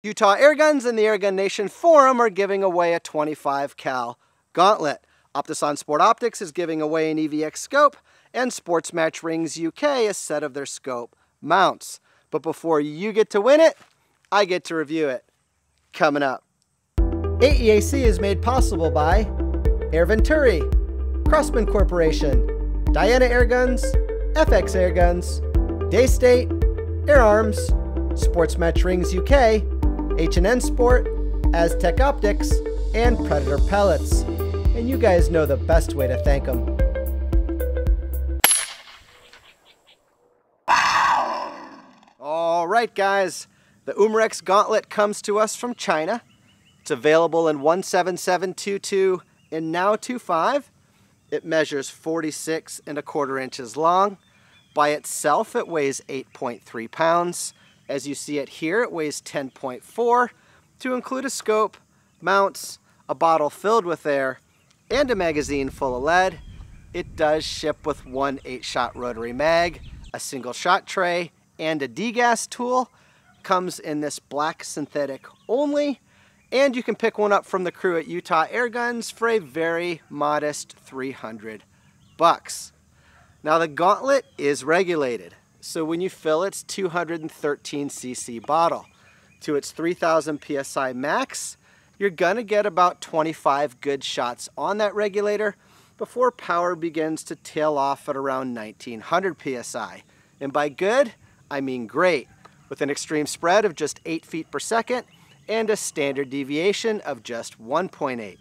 Utah Airguns and the Airgun Nation Forum are giving away a 25 cal Gauntlet. Optison Sport Optics is giving away an EVX scope, and Sports Match Rings UK a set of their scope mounts. But before you get to win it, I get to review it. Coming up. AEAC is made possible by Air Venturi, Crossman Corporation, Diana Airguns, FX Airguns, Daystate, Air Arms, Sports Match Rings UK, H&N Sport, Aztec Optics, and Predator Pellets. And you guys know the best way to thank them. All right, guys, the Umarex Gauntlet comes to us from China. It's available in 17722 and now 25. It measures 46 1/4 inches long. By itself, it weighs 8.3 pounds. As you see it here, it weighs 10.4 to include a scope, mounts, a bottle filled with air, and a magazine full of lead. It does ship with one 8-shot rotary mag, a single shot tray, and a degas tool. Comes in this black synthetic only, and you can pick one up from the crew at Utah Airguns for a very modest $300. Now the Gauntlet is regulated, so when you fill its 213cc bottle to its 3000 psi max, you're gonna get about 25 good shots on that regulator before power begins to tail off at around 1900 psi. And by good, I mean great, with an extreme spread of just 8 feet per second and a standard deviation of just 1.8.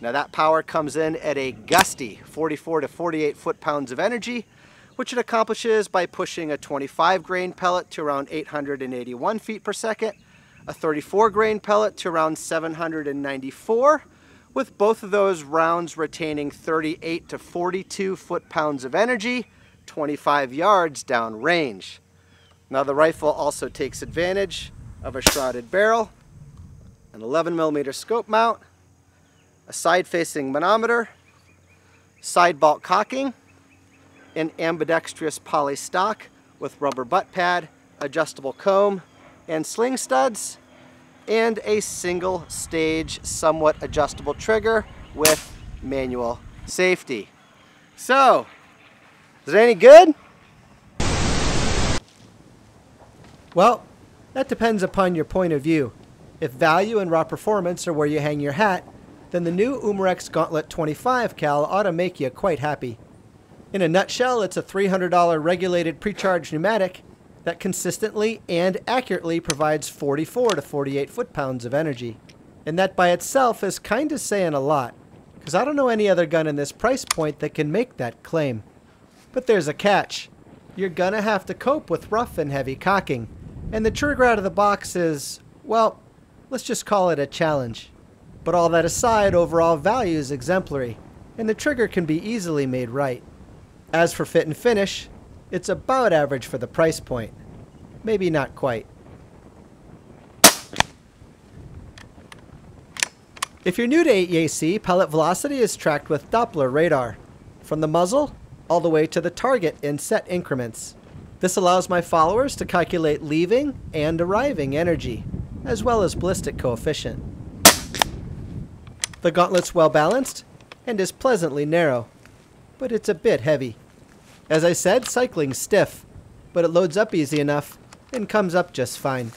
Now that power comes in at a gusty 44 to 48 foot-pounds of energy, which it accomplishes by pushing a 25 grain pellet to around 881 feet per second, a 34 grain pellet to around 794, with both of those rounds retaining 38 to 42 foot-pounds of energy, 25 yards downrange. Now the rifle also takes advantage of a shrouded barrel, an 11mm scope mount, a side-facing manometer, side bolt cocking, an ambidextrous poly stock with rubber butt pad, adjustable comb, and sling studs, and a single stage somewhat adjustable trigger with manual safety. So, is it any good? Well, that depends upon your point of view. If value and raw performance are where you hang your hat, then the new Umarex Gauntlet 25 cal ought to make you quite happy. In a nutshell, it's a $300 regulated pre-charged pneumatic that consistently and accurately provides 44 to 48 foot-pounds of energy. And that by itself is kinda saying a lot, because I don't know any other gun in this price point that can make that claim. But there's a catch. You're gonna have to cope with rough and heavy cocking, and the trigger out of the box is, well, let's just call it a challenge. But all that aside, overall value is exemplary, and the trigger can be easily made right. As for fit and finish, it's about average for the price point. Maybe not quite. If you're new to AEAC, pellet velocity is tracked with Doppler radar, from the muzzle all the way to the target in set increments. This allows my followers to calculate leaving and arriving energy, as well as ballistic coefficient. The Gauntlet's well balanced and is pleasantly narrow, but it's a bit heavy. As I said, cycling's stiff, but it loads up easy enough and comes up just fine.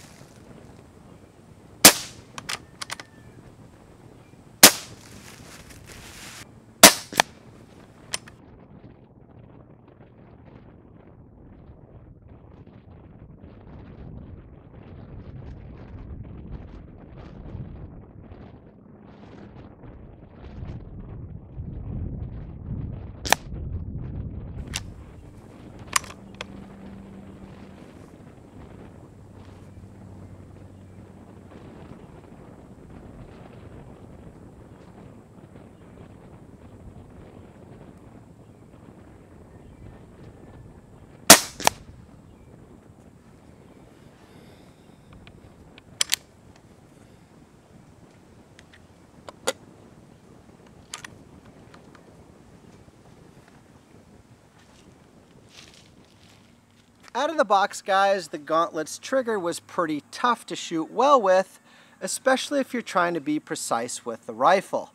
Out of the box, guys, the Gauntlet's trigger was pretty tough to shoot well with, especially if you're trying to be precise with the rifle.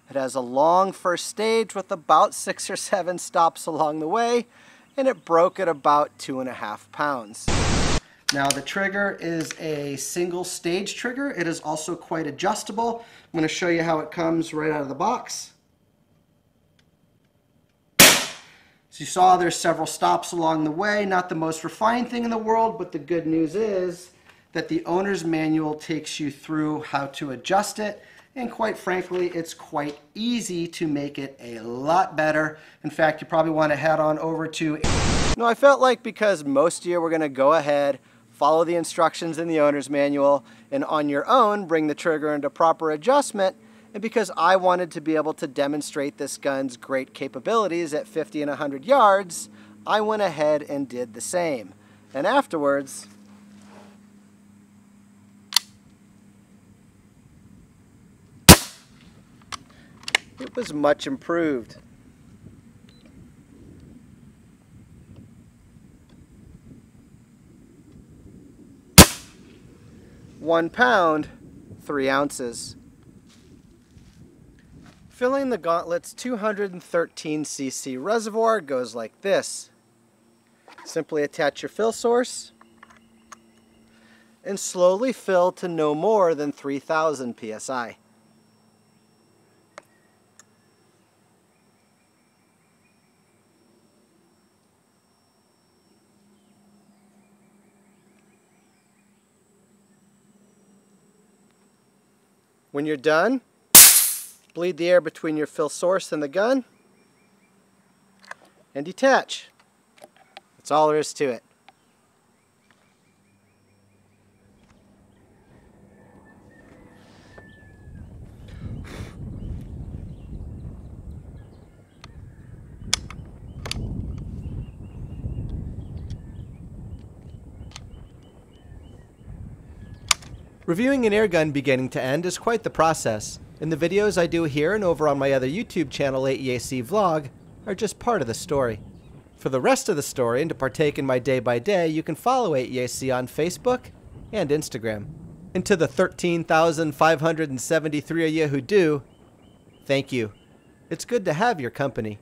It has a long first stage with about 6 or 7 stops along the way, and it broke at about 2.5 pounds. Now the trigger is a single stage trigger. It is also quite adjustable. I'm going to show you how it comes right out of the box. So you saw there's several stops along the way, not the most refined thing in the world, but the good news is that the owner's manual takes you through how to adjust it, and quite frankly, it's quite easy to make it a lot better. In fact, you probably want to head on over to... No, I felt like because most of you were going to go ahead, follow the instructions in the owner's manual, and on your own bring the trigger into proper adjustment, and because I wanted to be able to demonstrate this gun's great capabilities at 50 and 100 yards, I went ahead and did the same. And afterwards, it was much improved. £1 pound, 3 ounces. Filling the Gauntlet's 213cc reservoir goes like this. Simply attach your fill source and slowly fill to no more than 3,000 psi. When you're done, bleed the air between your fill source and the gun, and detach. That's all there is to it. Reviewing an airgun beginning to end is quite the process, and the videos I do here and over on my other YouTube channel, AEAC Vlog, are just part of the story. For the rest of the story and to partake in my day-by-day, you can follow AEAC on Facebook and Instagram. And to the 13,573 of you who do, thank you. It's good to have your company.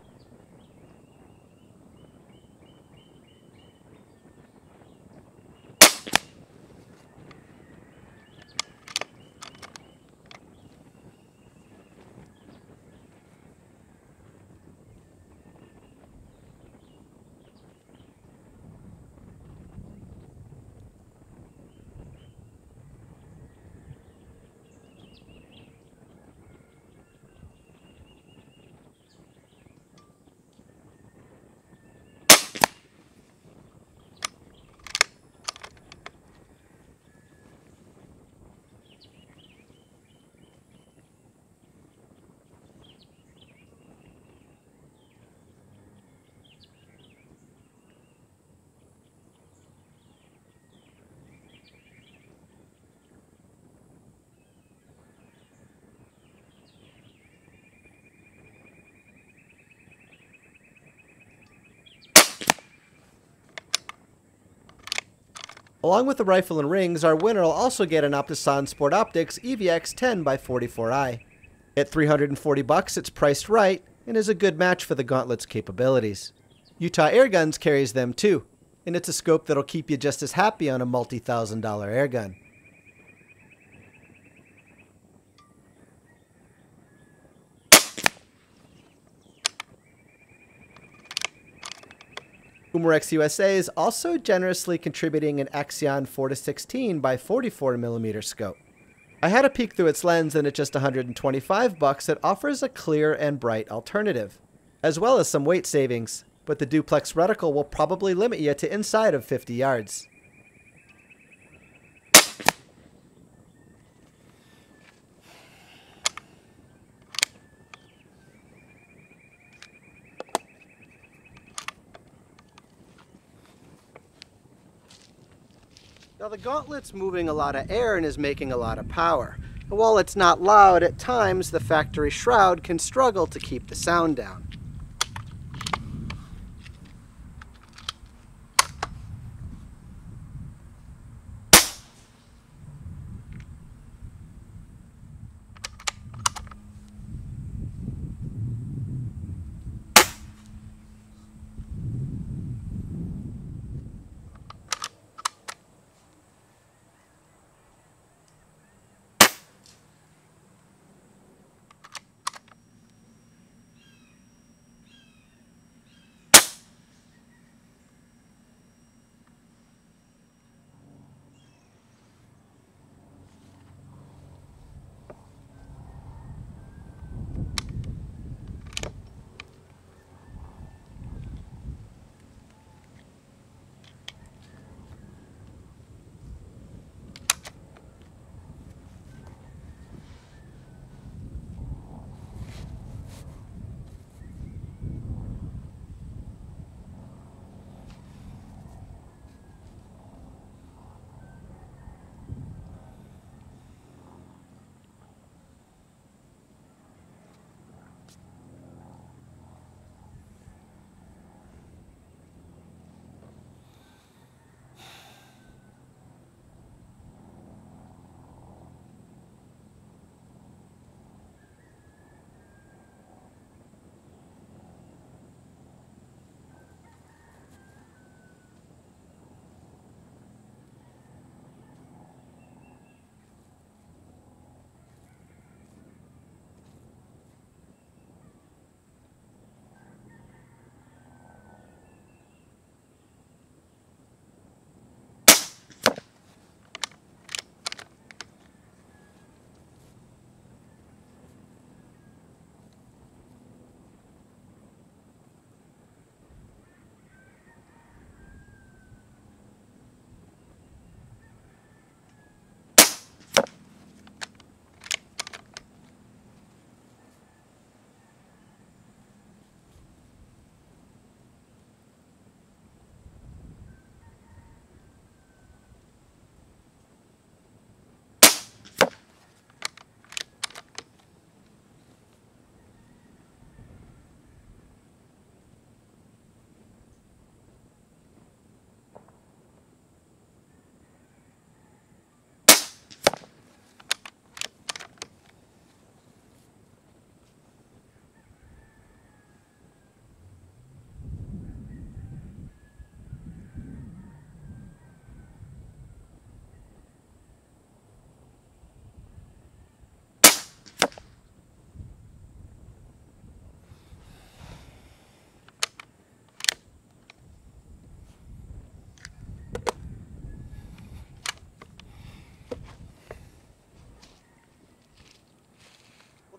Along with the rifle and rings, our winner will also get an Optison Sport Optics EVX 10x44i. At $340, it's priced right and is a good match for the Gauntlet's capabilities. Utah Airguns carries them too, and it's a scope that'll keep you just as happy on a multi-$1,000 airgun. Umarex USA is also generously contributing an Axion 4-16x44mm scope. I had a peek through its lens, and at just $125 it offers a clear and bright alternative, as well as some weight savings, but the duplex reticle will probably limit you to inside of 50 yards. Now the Gauntlet's moving a lot of air and is making a lot of power. And while it's not loud, at times the factory shroud can struggle to keep the sound down.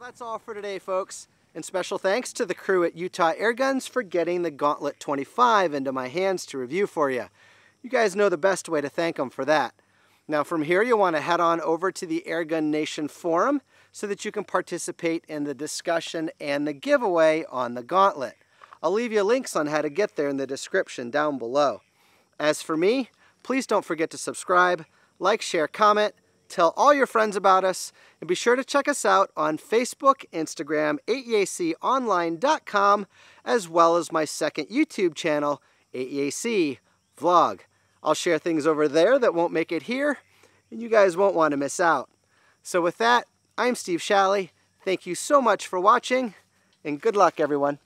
Well, that's all for today, folks. And special thanks to the crew at Utah Airguns for getting the Gauntlet 25 into my hands to review for you. You guys know the best way to thank them for that. Now from here, you'll want to head on over to the Airgun Nation Forum so that you can participate in the discussion and the giveaway on the Gauntlet. I'll leave you links on how to get there in the description down below. As for me, please don't forget to subscribe, like, share, comment, tell all your friends about us, and be sure to check us out on Facebook, Instagram, AEAConline.com, as well as my second YouTube channel, AEAC Vlog. I'll share things over there that won't make it here, and you guys won't want to miss out. So with that, I'm Steve Shalley. Thank you so much for watching, and good luck, everyone.